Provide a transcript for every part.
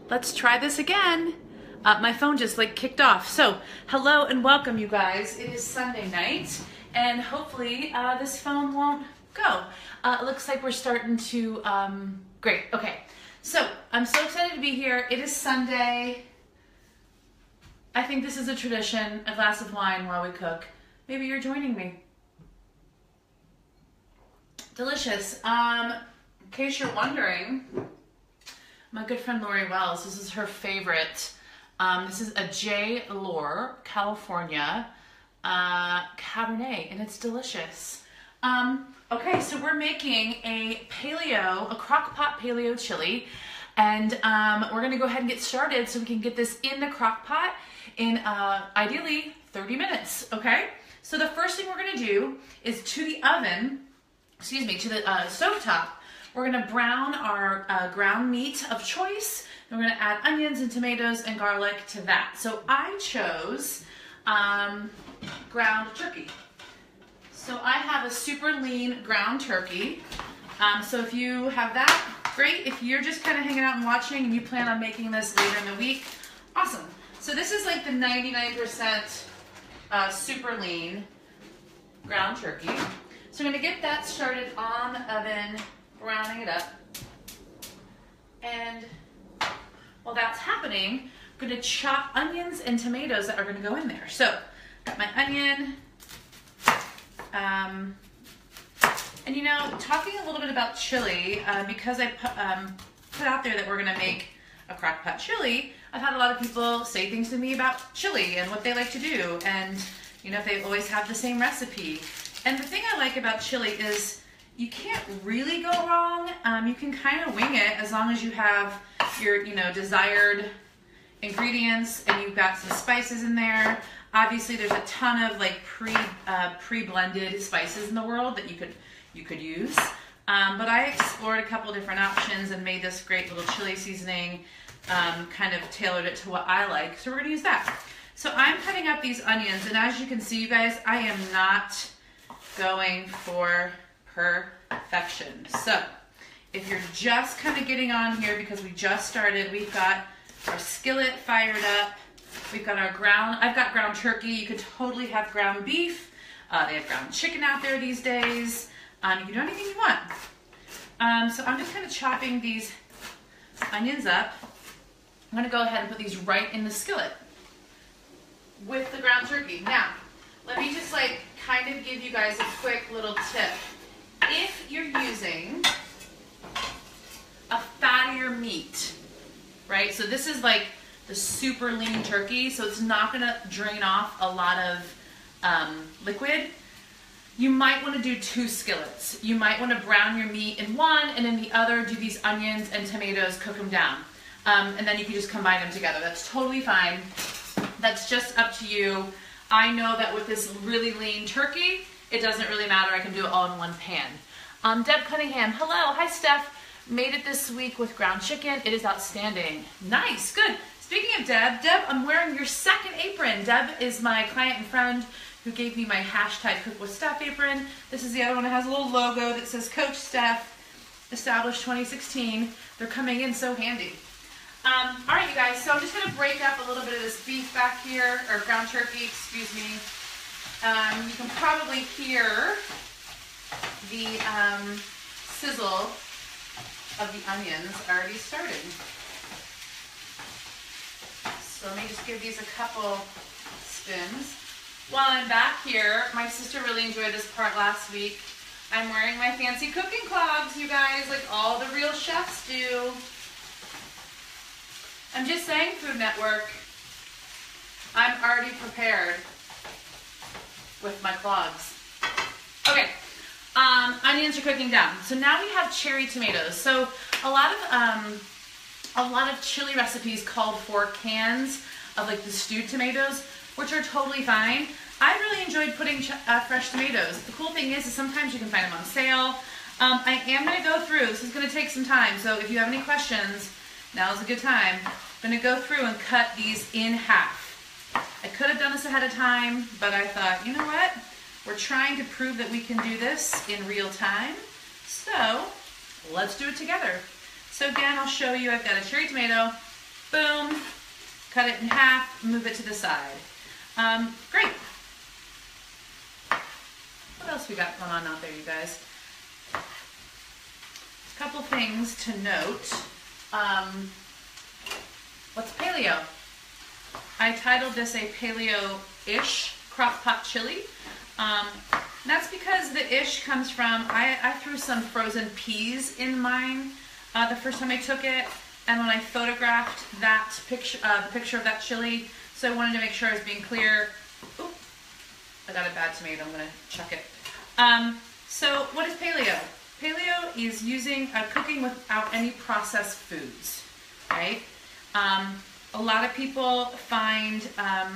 Let's try this again. My phone just like kicked off. So hello and welcome, you guys. It is Sunday night and hopefully this phone won't go. It looks like we're starting to, great, okay. So I'm so excited to be here. It is Sunday. I think this is a tradition, a glass of wine while we cook. Maybe you're joining me. Delicious. In case you're wondering, my good friend Lori Wells, this is her favorite. This is a J. Lore, California, Cabernet, and it's delicious. Okay, so we're making a paleo, a crock-pot paleo chili, and we're gonna go ahead and get started so we can get this in the crock pot in ideally 30 minutes, okay? So the first thing we're gonna do is to the oven, to the stovetop, we're gonna brown our ground meat of choice, and we're gonna add onions and tomatoes and garlic to that. So I chose ground turkey. So I have a super lean ground turkey. So if you have that, great. If you're just kind of hanging out and watching and you plan on making this later in the week, awesome. So this is like the 99% super lean ground turkey. So I'm gonna get that started on the oven, browning it up. And while that's happening, I'm gonna chop onions and tomatoes that are gonna go in there. So, got my onion. And you know, talking a little bit about chili, because I put out there that we're gonna make a crock pot chili, I've had a lot of people say things to me about chili and what they like to do. And you know, if they always have the same recipe. And the thing I like about chili is you can't really go wrong. You can kind of wing it as long as you have your, desired ingredients and you've got some spices in there. Obviously, there's a ton of like pre-blended spices in the world that you could use. But I explored a couple different options and made this great little chili seasoning, kind of tailored it to what I like. So we're gonna use that. So I'm cutting up these onions, and as you can see, you guys, I am not going for perfection. So if you're just kind of getting on here because we just started, we've got our skillet fired up. We've got our I've got ground turkey. You could totally have ground beef. They have ground chicken out there these days. You can do anything you want. So I'm just kind of chopping these onions up. I'm gonna go ahead and put these right in the skillet with the ground turkey. Now, let me just kind of give you guys a quick little tip. If you're using a fattier meat, right? So this is like the super lean turkey, so it's not gonna drain off a lot of liquid. You might wanna do 2 skillets. You might wanna brown your meat in one, and in the other, do these onions and tomatoes, cook them down. And then you can just combine them together. That's totally fine. That's just up to you. I know that with this really lean turkey, it doesn't really matter. I can do it all in one pan. Deb Cunningham, hello. Hi, Steph. Made it this week with ground chicken. It is outstanding. Nice, good. Speaking of Deb, I'm wearing your second apron. Deb is my client and friend who gave me my hashtag Cook with Steph apron. This is the other one. It has a little logo that says Coach Steph, established 2016. They're coming in so handy. All right, you guys, so I'm just gonna break up a little bit of this beef back here, or ground turkey, excuse me. You can probably hear the sizzle of the onions already starting. So let me just give these a couple spins. While I'm back here, my sister really enjoyed this part last week. I'm wearing my fancy cooking clogs, you guys, like all the real chefs do. I'm just saying, Food Network, I'm already prepared with my clogs. Okay, onions are cooking down. So now we have cherry tomatoes. So a lot of chili recipes called for cans of like the stewed tomatoes, which are totally fine. I really enjoyed putting fresh tomatoes. The cool thing is sometimes you can find them on sale. I am gonna go through, this is gonna take some time, so if you have any questions, now's a good time. I'm gonna go through and cut these in half. I could have done this ahead of time, but I thought, you know what? We're trying to prove that we can do this in real time, so let's do it together. So again, I'll show you, I've got a cherry tomato, Boom. Cut it in half, move it to the side. Great. What else we got going on out there, you guys? A couple things to note. What's paleo? I titled this a paleo-ish crock-pot chili. That's because the ish comes from, I threw some frozen peas in mine the first time I took it, and when I photographed that picture, the picture of that chili, so I wanted to make sure I was being clear. Oop, I got a bad tomato, I'm gonna chuck it. So what is paleo? Paleo is using cooking without any processed foods, right? A lot of people find, I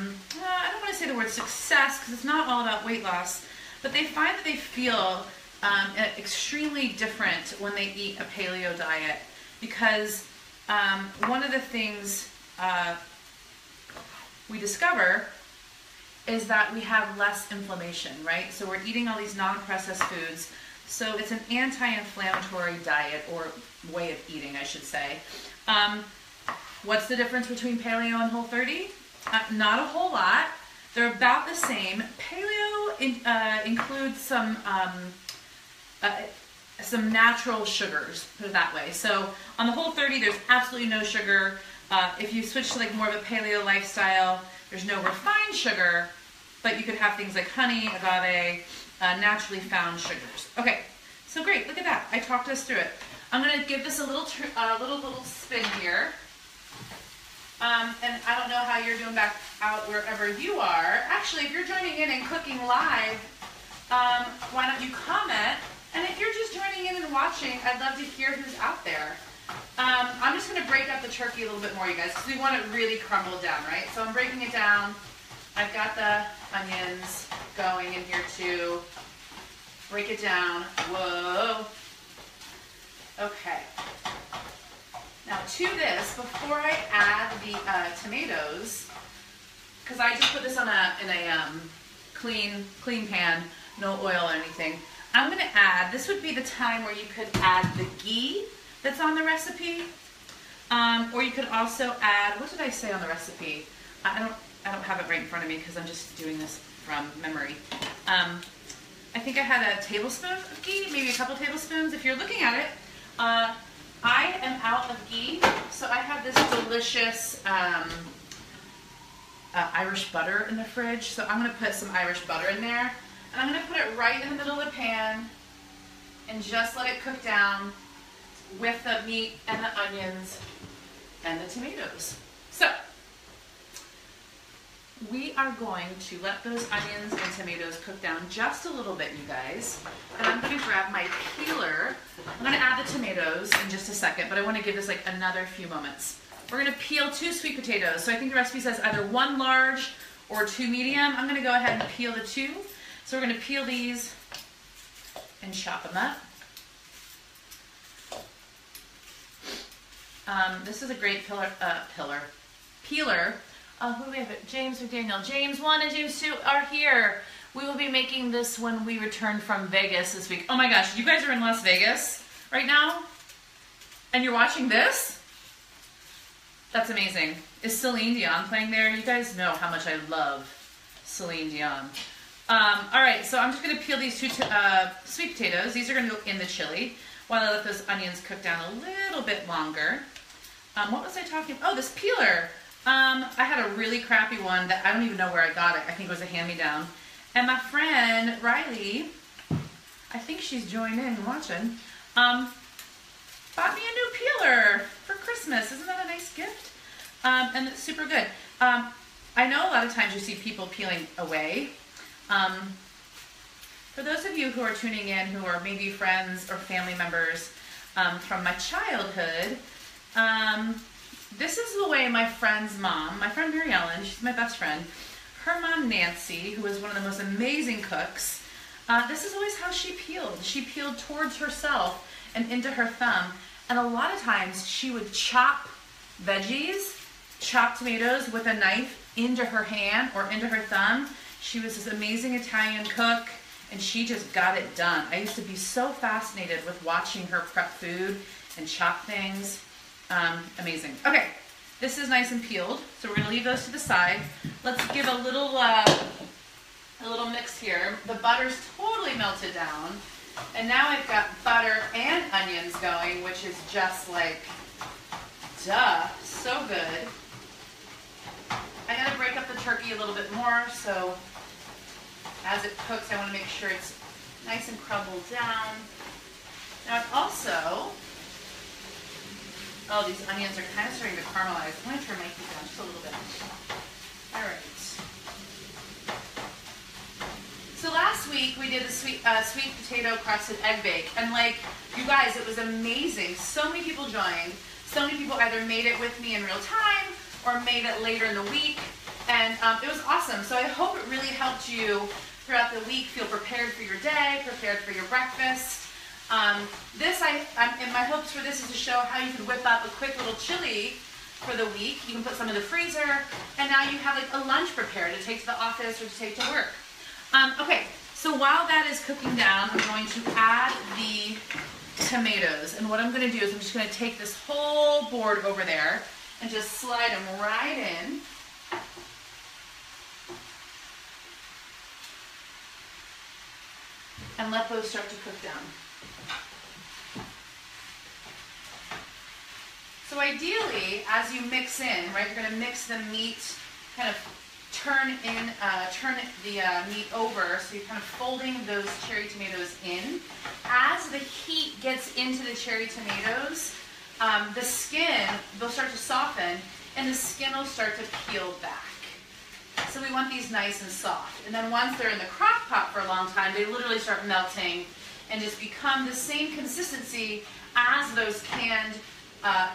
don't want to say the word success because it's not all about weight loss, but they find that they feel extremely different when they eat a paleo diet because one of the things we discover is that we have less inflammation, right? So we're eating all these non-processed foods. So it's an anti-inflammatory diet, or way of eating, I should say. What's the difference between paleo and Whole30? Not a whole lot. They're about the same. Paleo includes some natural sugars, put it that way. So on the Whole30, there's absolutely no sugar. If you switch to like more of a paleo lifestyle, there's no refined sugar, but you could have things like honey, agave, naturally found sugars. Okay, so great, look at that. I talked us through it. I'm gonna give this a little spin here. And I don't know how you're doing back out wherever you are. Actually, if you're joining in and cooking live, why don't you comment? And if you're just joining in and watching, I'd love to hear who's out there. I'm just going to break up the turkey a little bit more, you guys, because we want it really crumbled down, right? So I'm breaking it down. I've got the onions going in here too. Break it down. Whoa. Okay. Now to this, before I add the tomatoes, because I just put this on in a clean pan, no oil or anything, I'm going to add, this would be the time where you could add the ghee that's on the recipe, or you could also add, what did I say on the recipe? I don't have it right in front of me because I'm just doing this from memory. I think I had a tablespoon of ghee, maybe a couple tablespoons. If you're looking at it, I am out of ghee, so I have this delicious Irish butter in the fridge. So I'm going to put some Irish butter in there, and I'm going to put it right in the middle of the pan and just let it cook down with the meat and the onions and the tomatoes. So we are going to let those onions and tomatoes cook down just a little bit, you guys. And I'm going to grab my peeler. I'm going to add the tomatoes in just a second, but I want to give this like another few moments. We're going to peel 2 sweet potatoes. So I think the recipe says either 1 large or 2 medium. I'm going to go ahead and peel the 2. So we're going to peel these and chop them up. This is a great peeler. Who do we have? James McDaniel. James 1 and James 2 are here. We will be making this when we return from Vegas this week. Oh my gosh, you guys are in Las Vegas right now? And you're watching this? That's amazing. Is Celine Dion playing there? You guys know how much I love Celine Dion. Alright, so I'm just going to peel these 2 sweet potatoes. These are going to go in the chili while I let those onions cook down a little bit longer. What was I talking about? Oh, this peeler. I had a really crappy one that I don't even know where I got it. I think it was a hand-me-down. And my friend, Riley, I think she's joined in watching, bought me a new peeler for Christmas. Isn't that a nice gift? And it's super good. I know a lot of times you see people peeling away. For those of you who are tuning in who are maybe friends or family members from my childhood, this is the way my friend's mom, my friend Mary Ellen, she's my best friend, her mom Nancy, who is one of the most amazing cooks, this is always how she peeled. She peeled towards herself and into her thumb, and a lot of times she would chop veggies, chop tomatoes with a knife into her hand or into her thumb. She was this amazing Italian cook, and she just got it done. I used to be so fascinated with watching her prep food and chop things. Amazing. Okay, This is nice and peeled, so we're gonna leave those to the side. Let's give a little mix here. The butter's totally melted down. And now I've got butter and onions going, which is just like, duh, so good. I gotta break up the turkey a little bit more, so as it cooks, I wanna make sure it's nice and crumbled down. Now I've also, oh, these onions are kind of starting to caramelize. I'm gonna turn my heat down just a little bit. All right. So last week we did a sweet potato crusted egg bake, and like, you guys, it was amazing. So many people joined. So many people either made it with me in real time or made it later in the week, and it was awesome. So I hope it really helped you throughout the week feel prepared for your day, prepared for your breakfast. And my hopes for this is to show how you can whip up a quick little chili for the week. You can put some in the freezer, and now you have like a lunch prepared to take to the office or to take to work. Okay, so while that is cooking down, I'm going to add the tomatoes. And what I'm going to do is I'm just going to take this whole board over there and just slide them right in. And let those start to cook down. So ideally, as you mix in, right, you're going to mix the meat, kind of turn the meat over, so you're kind of folding those cherry tomatoes in. As the heat gets into the cherry tomatoes, the skin, they'll start to soften, and the skin will start to peel back. So we want these nice and soft. And then once they're in the crock pot for a long time, they literally start melting and just become the same consistency as those canned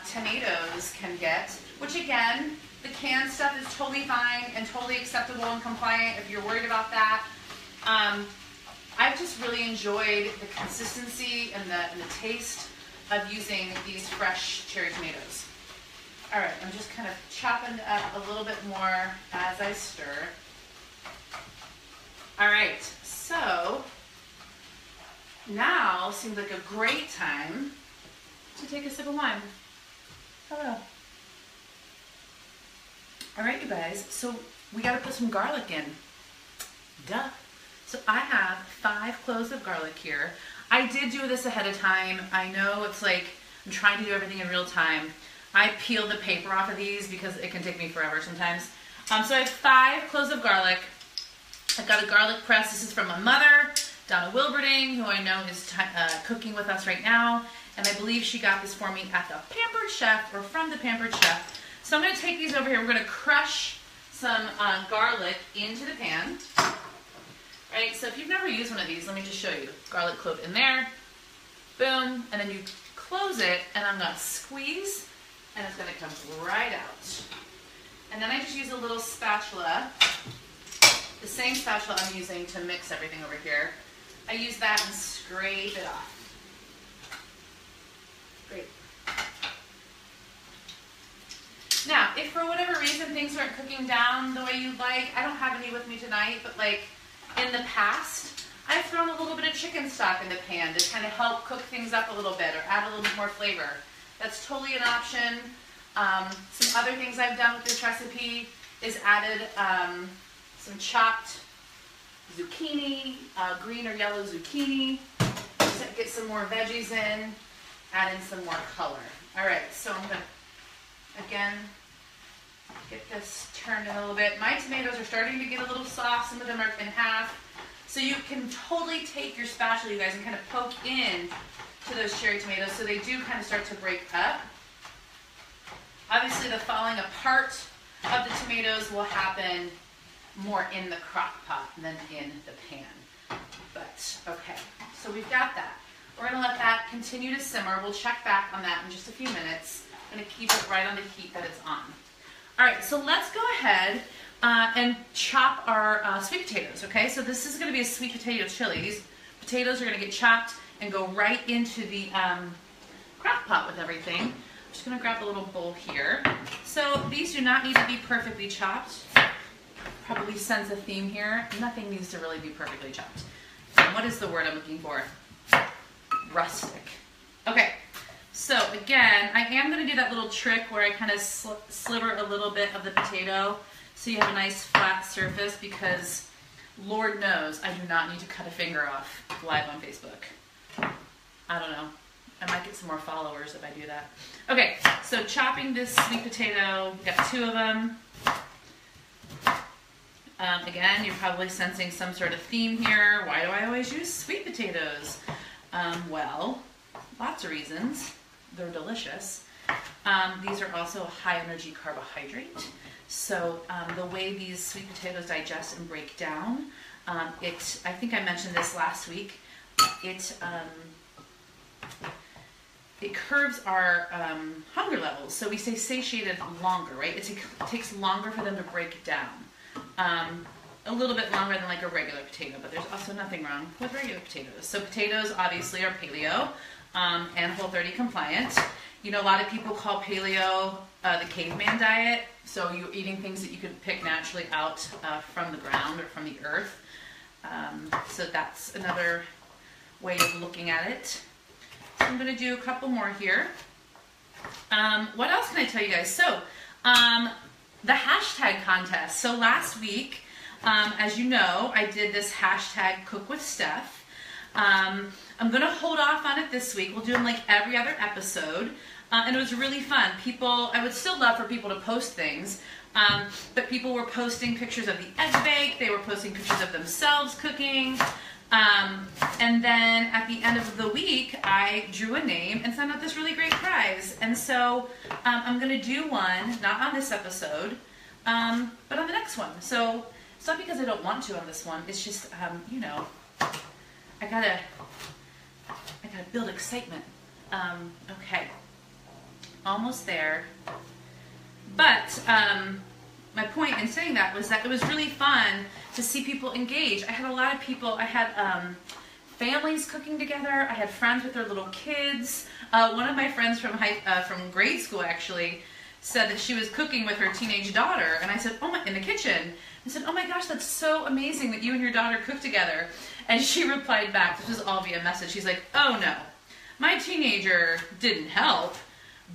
tomatoes can get, which again, the canned stuff is totally fine and totally acceptable and compliant if you're worried about that. I've just really enjoyed the consistency and the taste of using these fresh cherry tomatoes. All right, I'm just kind of chopping up a little bit more as I stir. All right, so now seems like a great time to take a sip of wine. Hello. All right, you guys, so we got to put some garlic in. Duh. So I have 5 cloves of garlic here. I did do this ahead of time. I know it's like I'm trying to do everything in real time. I peel the paper off of these because it can take me forever sometimes. So I have 5 cloves of garlic. I've got a garlic press. This is from my mother, Donna Wilberding, who I know is cooking with us right now. And I believe she got this for me at the Pampered Chef, or from the Pampered Chef. So I'm going to take these over here. We're going to crush some garlic into the pan. Right, so if you've never used one of these, let me just show you. Garlic clove in there. Boom. And then you close it, and I'm going to squeeze, and it's going to come right out. And then I just use a little spatula, the same spatula I'm using to mix everything over here. I use that and scrape it off. Great. Now, if for whatever reason things aren't cooking down the way you'd like, I don't have any with me tonight, but like in the past, I've thrown a little bit of chicken stock in the pan to kind of help cook things up a little bit or add a little bit more flavor. That's totally an option. Some other things I've done with this recipe is added some chopped zucchini, green or yellow zucchini, to get some more veggies in, add in some more color. All right, so I'm going to, again, get this turned in a little bit. My tomatoes are starting to get a little soft. Some of them are in half. So you can totally take your spatula, you guys, and kind of poke in to those cherry tomatoes so they do kind of start to break up. Obviously, the falling apart of the tomatoes will happen more in the crock pot than in the pan. But, okay, so we've got that. We're going to let that continue to simmer. We'll check back on that in just a few minutes. I'm going to keep it right on the heat that it's on. All right, so let's go ahead and chop our sweet potatoes, okay? So this is going to be a sweet potato chili. These potatoes are going to get chopped and go right into the crock pot with everything. I'm just going to grab a little bowl here. So these do not need to be perfectly chopped. Probably sense a theme here. Nothing needs to really be perfectly chopped. What is the word I'm looking for? Rustic. Okay, So again, I am going to do that little trick where I kind of sliver a little bit of the potato so you have a nice flat surface, because Lord knows I do not need to cut a finger off live on Facebook. I don't know. I might get some more followers if I do that. Okay, so chopping this sweet potato, we got 2 of them. Again, you're probably sensing some sort of theme here. Why do I always use sweet potatoes? Well, lots of reasons. They're delicious. These are also a high energy carbohydrate. So the way these sweet potatoes digest and break down, I think I mentioned this last week, it curbs our hunger levels. So we stay satiated longer, right? It takes longer for them to break down. A little bit longer than like a regular potato, but there's also nothing wrong with regular potatoes. So potatoes obviously are paleo and Whole30 compliant. You know, a lot of people call paleo the caveman diet. So you're eating things that you could pick naturally out from the ground or from the earth. So that's another way of looking at it. So I'm going to do a couple more here. What else can I tell you guys? So the hashtag contest. So last week, as you know, I did this hashtag cook with Steph. I'm going to hold off on it this week. We'll do them like every other episode. And it was really fun. I would still love for people to post things, but people were posting pictures of the egg bake. They were posting pictures of themselves cooking. And then at the end of the week, I drew a name and sent out this really great prize. And so I'm going to do one, not on this episode, but on the next one. So it's not because I don't want to on this one. It's just, you know, I gotta build excitement. Okay. Almost there. But my point in saying that was that it was really fun to see people engage. I had a lot of people, I had families cooking together. I had friends with their little kids. One of my friends from grade school actually said that she was cooking with her teenage daughter, and I said, in the kitchen. I said, oh my gosh, that's so amazing that you and your daughter cook together. And she replied back, this was all via message, she's like, oh no, my teenager didn't help,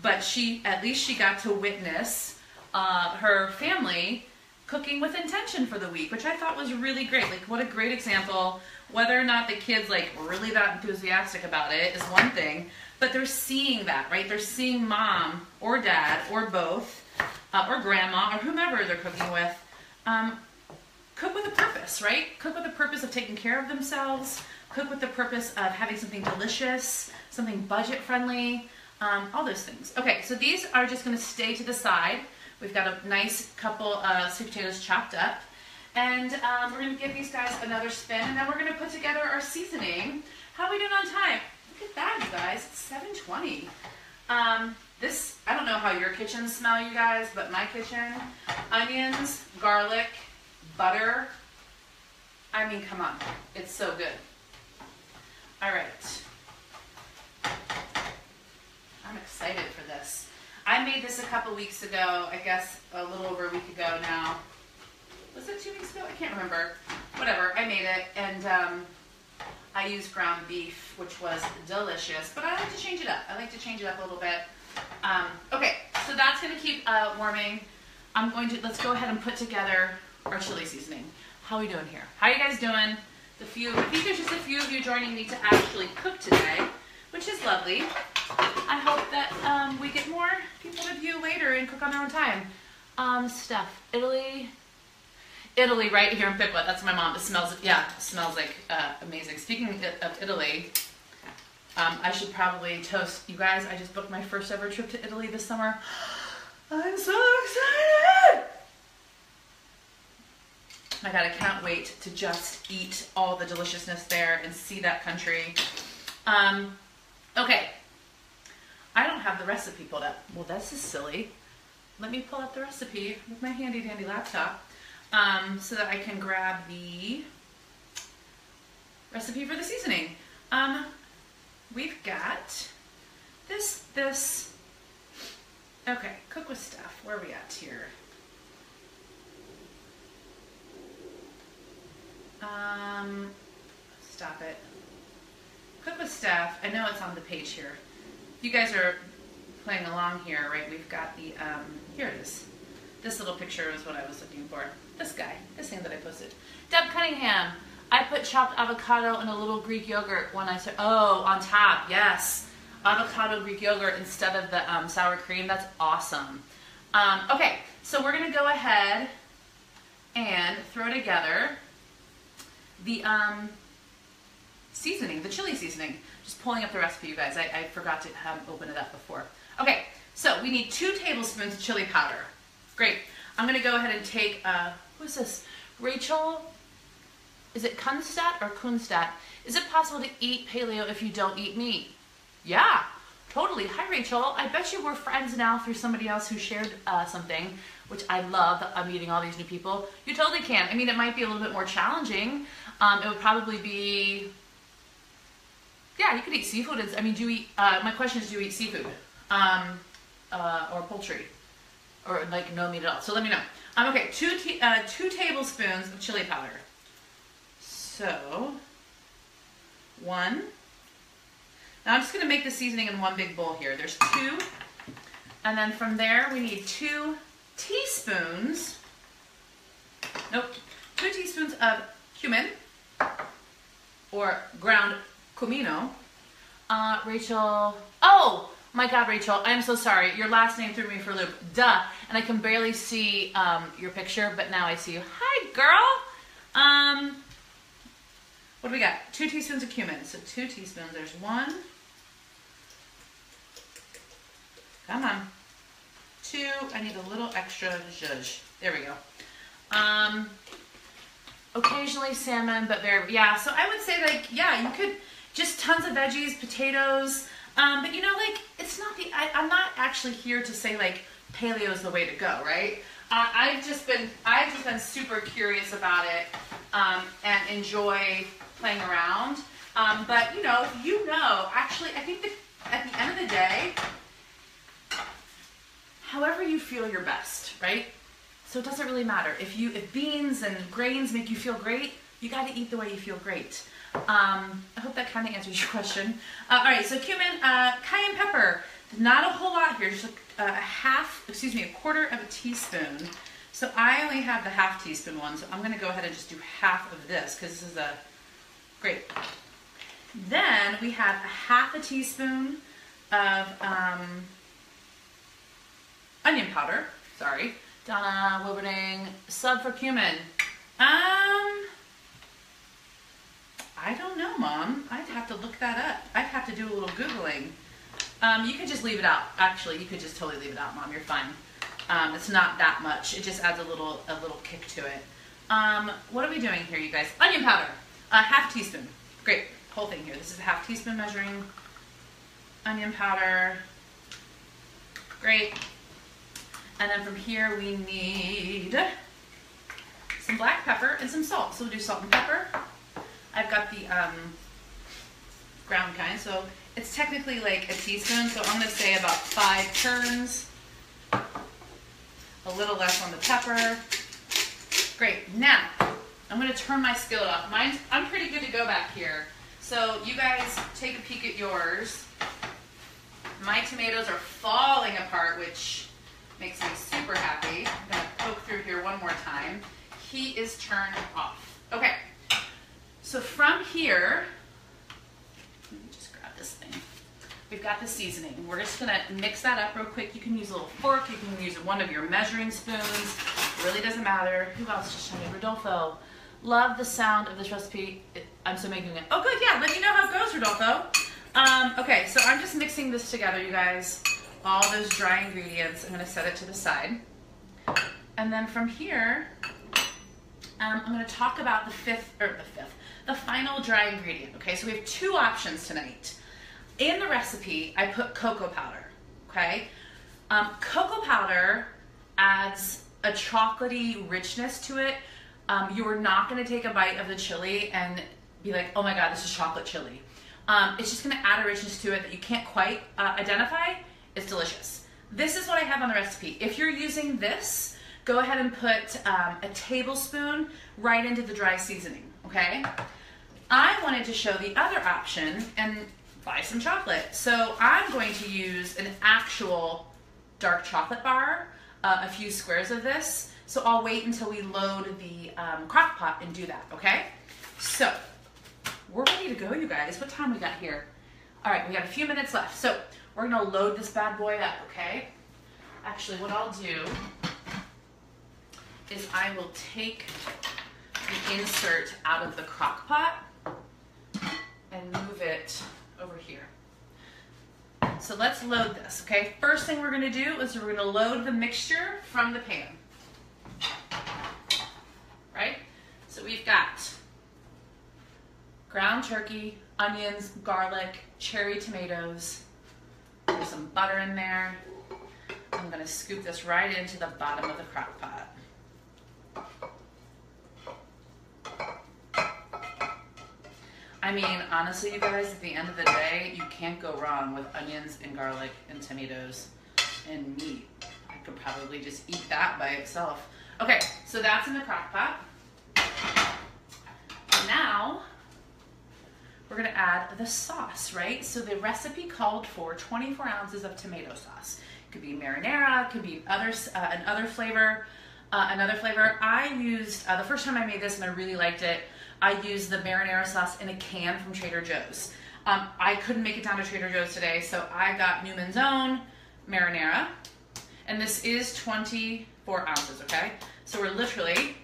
but at least she got to witness her family cooking with intention for the week, which I thought was really great. Like, what a great example. Whether or not the kids were really that enthusiastic about it is one thing, but they're seeing that, right? They're seeing mom or dad or both, or grandma or whomever they're cooking with, cook with a purpose, right? Cook with the purpose of taking care of themselves, cook with the purpose of having something delicious, something budget friendly, all those things. Okay, so these are just going to stay to the side. We've got a nice couple sweet potatoes chopped up. And we're going to give these guys another spin, and then we're going to put together our seasoning. How are we doing on time? Look at that, you guys. It's 7:20. I don't know how your kitchens smell, you guys, but my kitchen, onions, garlic, butter. I mean, come on. It's so good. All right. I'm excited for this. I made this a couple weeks ago, I guess a little over a week ago now. Was it 2 weeks ago? I can't remember. Whatever, I made it, and I used ground beef, which was delicious, but I like to change it up. I like to change it up a little bit. Okay, so that's going to keep warming. Let's go ahead and put together our chili seasoning. How are we doing here? How are you guys doing? I think there's just a few of you joining me to actually cook today, which is lovely. I hope that we get more people to view later and cook on their own time. Steph, Italy, right here in Piqua. That's my mom. It smells like amazing. Speaking of Italy, I should probably toast you guys. I just booked my first ever trip to Italy this summer. I'm so excited! My God, I can't wait to just eat all the deliciousness there and see that country. Okay. I don't have the recipe pulled up. Well, this is silly. Let me pull up the recipe with my handy dandy laptop so that I can grab the recipe for the seasoning. We've got this. Okay, cook with Steph. Where are we at here? Stop it. Cook with Steph. I know it's on the page here. you guys are playing along here, right? We've got the, here it is. This little picture is what I was looking for. This guy, this thing that I posted. Deb Cunningham, I put chopped avocado and a little Greek yogurt when I said, oh, on top, yes. Avocado Greek yogurt instead of the sour cream. That's awesome. Okay, so we're gonna go ahead and throw together the seasoning, the chili seasoning. Just pulling up the recipe, you guys. I forgot to open it up before. Okay, so we need 2 tablespoons of chili powder. Great. I'm gonna go ahead and take, who is this? Rachel, is it Kunstadt or Kunstadt? Is it possible to eat paleo if you don't eat meat? Yeah, totally. Hi, Rachel. I bet you we're friends now through somebody else who shared something, which I love. I'm meeting all these new people. You totally can. I mean, it might be a little bit more challenging. It would probably be, yeah, you could eat seafood. I mean, do you eat, my question is, do you eat seafood or poultry? Or like no meat at all. So let me know. Okay, 2 tablespoons of chili powder. So, 1. Now I'm just gonna make the seasoning in one big bowl here. There's 2. And then from there, we need 2 teaspoons, nope, 2 teaspoons of cumin, or ground comino. Rachel, oh my God, Rachel, I'm so sorry. Your last name threw me for a loop, duh. And I can barely see your picture, but now I see you. Hi, girl. What do we got? 2 teaspoons of cumin. So 2 teaspoons, there's 1. Come on. 2, I need a little extra zhuzh. There we go. Occasionally salmon, but very, yeah. So I would say like, yeah, you could, just tons of veggies, potatoes. But you know, like, it's not I'm not actually here to say like paleo is the way to go, right? I've just been super curious about it, and enjoy playing around. But you know, actually, I think at the end of the day, however you feel your best, right? So it doesn't really matter. If beans and grains make you feel great, you got to eat the way you feel great. I hope that kind of answers your question. All right, so cumin, cayenne pepper. Not a whole lot here, just a quarter of a teaspoon. So I only have the ½ teaspoon one, so I'm going to go ahead and just do half of this because this is great. Then we have a ½ teaspoon of onion powder. Sorry. Donna Wilberding, sub for cumin. I don't know, Mom. I'd have to look that up. I'd have to do a little Googling. You could just leave it out. Actually, you could just totally leave it out, Mom. You're fine. It's not that much. It just adds a little kick to it. What are we doing here, you guys? Onion powder. ½ teaspoon. Great. Whole thing here. This is a ½ teaspoon measuring. Onion powder. Great. And then from here we need some black pepper and some salt. So we'll do salt and pepper. I've got the ground kind, so it's technically like a teaspoon, so I'm going to say about 5 turns. A little less on the pepper. Great. Now, I'm going to turn my skillet off. I'm pretty good to go back here. So you guys take a peek at yours. My tomatoes are falling apart, which makes me super happy. I'm going to poke through here one more time. Heat is turned off. Okay. So from here, let me just grab this thing. We've got the seasoning. We're just gonna mix that up real quick. You can use a little fork, you can use one of your measuring spoons. It really doesn't matter. Who else just showed me? Rodolfo. Love the sound of this recipe. I'm still making it. Oh good, yeah, let me know how it goes, Rodolfo. Okay, so I'm just mixing this together, you guys. All those dry ingredients. I'm gonna set it to the side. And then from here, I'm gonna talk about the final dry ingredient. Okay, so we have 2 options tonight. In the recipe, I put cocoa powder, okay? Cocoa powder adds a chocolatey richness to it. You are not gonna take a bite of the chili and be like, oh my God, this is chocolate chili. It's just gonna add a richness to it that you can't quite identify. It's delicious. This is what I have on the recipe. If you're using this, go ahead and put a tablespoon right into the dry seasoning, okay? I wanted to show the other option, and buy some chocolate. So I'm going to use an actual dark chocolate bar, a few squares of this. So I'll wait until we load the crock pot and do that, okay? So we're ready to go, you guys. What time we got here? All right, we got a few minutes left. So we're gonna load this bad boy up, okay? Actually, what I'll do is I will take the insert out of the crock pot and move it over here. So let's load this, okay? First thing we're gonna do is we're gonna load the mixture from the pan, right? So we've got ground turkey, onions, garlic, cherry tomatoes. There's some butter in there. I'm gonna scoop this right into the bottom of the crock pot. I mean, honestly, you guys, at the end of the day, you can't go wrong with onions and garlic and tomatoes and meat. I could probably just eat that by itself. Okay, so that's in the crock pot. Now, we're gonna add the sauce, right? So the recipe called for 24 ounces of tomato sauce. It could be marinara, it could be another flavor. I used, the first time I made this and I really liked it, I used the marinara sauce in a can from Trader Joe's. I couldn't make it down to Trader Joe's today, so I got Newman's Own marinara, and this is 24 ounces, okay? So we're literally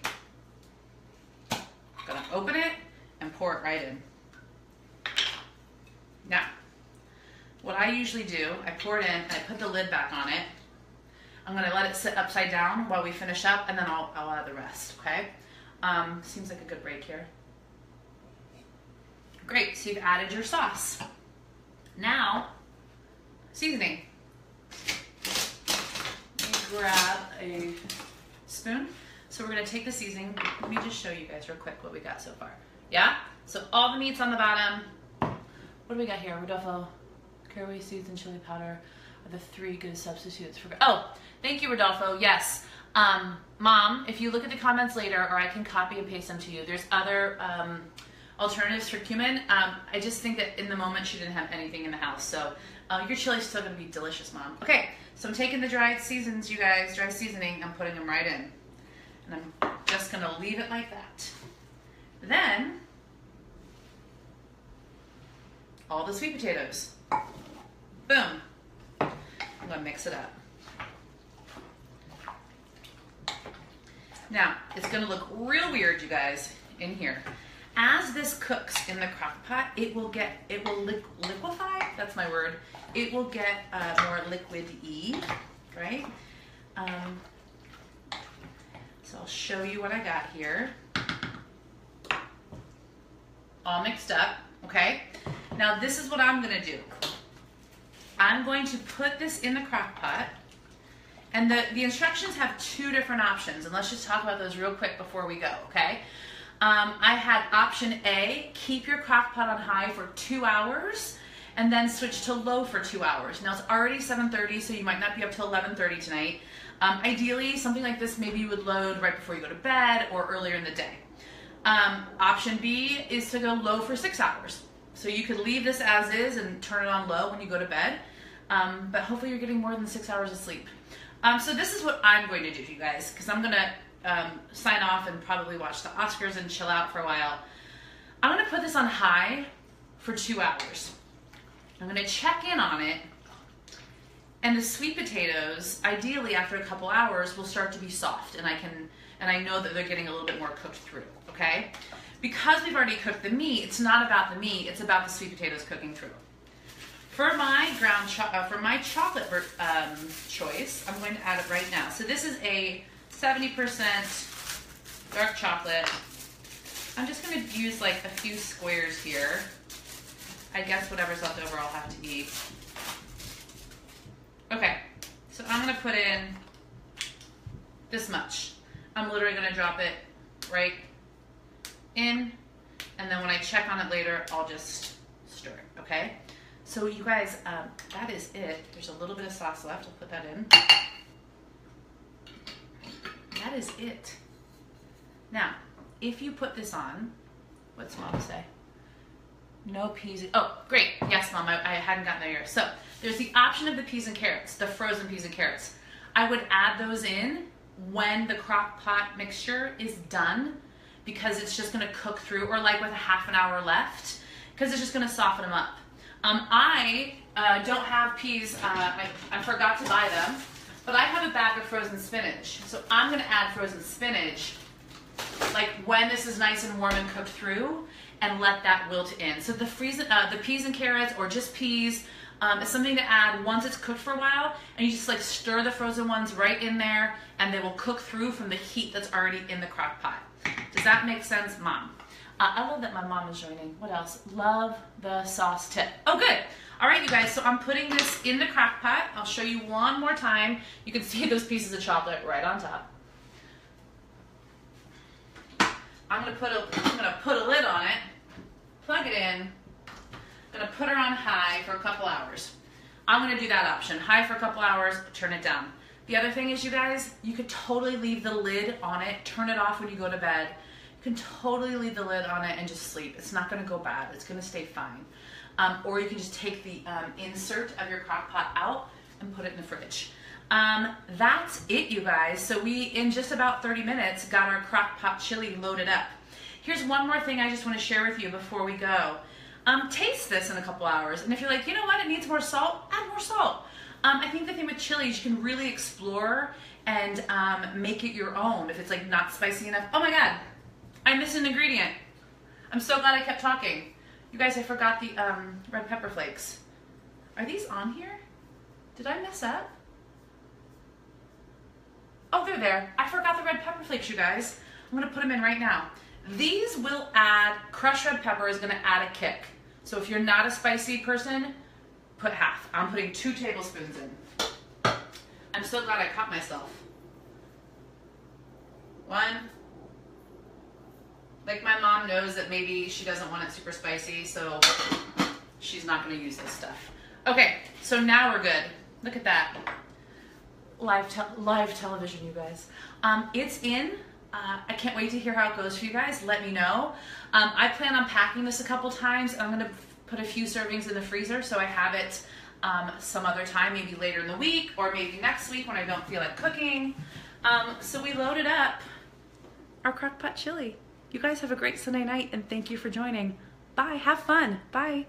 gonna open it and pour it right in. Now, what I usually do, I pour it in and I put the lid back on it. I'm gonna let it sit upside down while we finish up, and then I'll add the rest, okay? Seems like a good break here. Great, so you've added your sauce. Now, seasoning. Let me grab a spoon. So we're gonna take the seasoning. Let me just show you guys real quick what we got so far. Yeah? So all the meat's on the bottom. What do we got here? Rodolfo, caraway seeds and chili powder are the 3 good substitutes for... Oh, thank you, Rodolfo. Yes. Mom, if you look at the comments later, or I can copy and paste them to you, there's other alternatives for cumin. I just think that in the moment she didn't have anything in the house, so your chili's still gonna be delicious, Mom. Okay, so I'm taking the dried seasons, you guys, dry seasoning, I'm putting them right in. And I'm just gonna leave it like that. Then, all the sweet potatoes. Boom. I'm gonna mix it up. Now, it's gonna look real weird, you guys, in here. As this cooks in the crock pot, it will liquefy, that's my word. It will get more liquidy, right? So I'll show you what I got here. All mixed up, okay? Now this is what I'm gonna do. I'm going to put this in the crock pot, and the instructions have 2 different options, and let's just talk about those real quick before we go, okay? I had option A, keep your crock pot on high for 2 hours, and then switch to low for 2 hours. Now it's already 7:30, so you might not be up till 11:30 tonight. Ideally, something like this maybe you would load right before you go to bed or earlier in the day. Option B is to go low for 6 hours. So you could leave this as is and turn it on low when you go to bed, but hopefully you're getting more than 6 hours of sleep. So this is what I'm going to do, you guys, because I'm going to sign off and probably watch the Oscars and chill out for a while. I'm going to put this on high for 2 hours. I'm going to check in on it, and the sweet potatoes, ideally after a couple hours, will start to be soft, and I know that they're getting a little bit more cooked through, okay? Because we've already cooked the meat, it's not about the meat, it's about the sweet potatoes cooking through. For my chocolate choice, I'm going to add it right now. So this is a 70% dark chocolate. I'm just going to use like a few squares here. I guess whatever's left over I'll have to eat. Okay, so I'm going to put in this much. I'm literally going to drop it right in, and then when I check on it later, I'll just stir it, okay? So you guys, that is it. There's a little bit of sauce left. I'll put that in. That is it. Now, if you put this on, what's Mom say? No peas. Oh, great. Yes, Mom, I hadn't gotten there yet. So there's the option of the peas and carrots, the frozen peas and carrots. I would add those in when the crock pot mixture is done, because it's just gonna cook through, or like with a half an hour left, because it's just gonna soften them up. I don't have peas, I forgot to buy them, but I have a bag of frozen spinach. So I'm gonna add frozen spinach like when this is nice and warm and cooked through, and let that wilt in. So the peas and carrots, or just peas, is something to add once it's cooked for a while, and you just like stir the frozen ones right in there, and they will cook through from the heat that's already in the crock pot. Does that make sense, Mom? I love that my mom is joining. What else? Love the sauce tip. Oh, good. All right, you guys, so I'm putting this in the crock pot. I'll show you one more time. You can see those pieces of chocolate right on top. I'm gonna put a lid on it, plug it in. I'm gonna put her on high for a couple hours. I'm gonna do that option. High for a couple hours, turn it down. The other thing is, you guys, you could totally leave the lid on it, turn it off when you go to bed. You can totally leave the lid on it and just sleep. It's not gonna go bad, it's gonna stay fine. Or you can just take the insert of your crock pot out and put it in the fridge. That's it, you guys. So we, in just about 30 minutes, got our crock pot chili loaded up. Here's one more thing I just wanna share with you before we go. Taste this in a couple hours, and if you're like, you know what, it needs more salt, add more salt. I think the thing with chili is you can really explore and make it your own if it's like not spicy enough. Oh my God, I missed an ingredient. I'm so glad I kept talking. You guys, I forgot the red pepper flakes. Are these on here? Did I mess up? Oh, they're there. I forgot the red pepper flakes, you guys. I'm gonna put them in right now. These will add, crushed red pepper is gonna add a kick. So if you're not a spicy person, put half. I'm putting 2 tablespoons in. I'm so glad I caught myself. 1. Like, my mom knows that maybe she doesn't want it super spicy, so she's not gonna use this stuff. Okay, so now we're good. Look at that. Live television, you guys. It's in. I can't wait to hear how it goes for you guys. Let me know. I plan on packing this a couple times. I'm gonna put a few servings in the freezer so I have it some other time, maybe later in the week or maybe next week when I don't feel like cooking. So we loaded up our crock pot chili. You guys have a great Sunday night, and thank you for joining. Bye, have fun, bye.